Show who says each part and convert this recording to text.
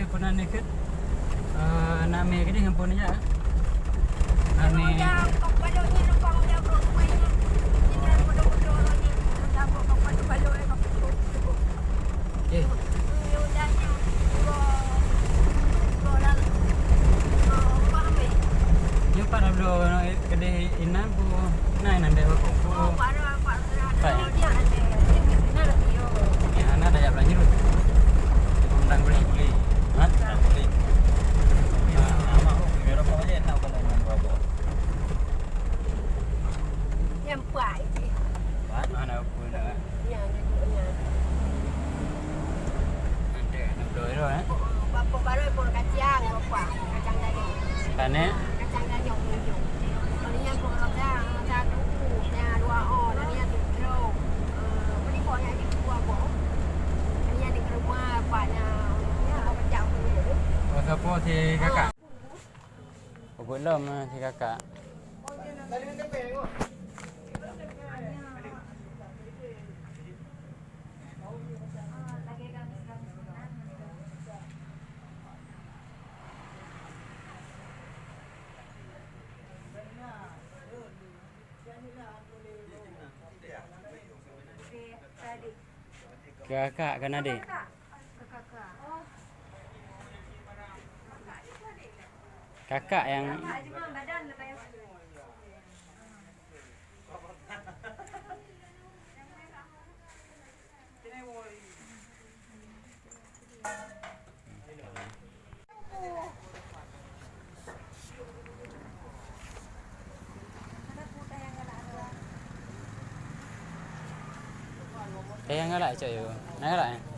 Speaker 1: pernah nikah. Nama ke dia handphone aja. Ani. Eh. Yo para bro kedai inam pu nai nande ko. Ya anak dah belanja dulu. Undang beli. Hah? Beli. Ya, ama ko pero ko aja enak kalau main robo.
Speaker 2: Yang pai.
Speaker 1: Mana pun dah.
Speaker 2: Ya,
Speaker 1: Ada nak beli rồi.
Speaker 2: Bapak baru pun kacang, bapak kacang dayung.
Speaker 1: Kane
Speaker 2: Kacang dayung hijau. Ini yang pun kacang, satu, yang 2 on, ini yang 3 kilo. Ini kok yang di dua kok. Ini yang di rumah, paknya. Ya, kacang dulu.
Speaker 1: Siapa si kakak? Belum si kakak. Kakak kan adik. Kakak yang yang galak cak yo. Nak galak.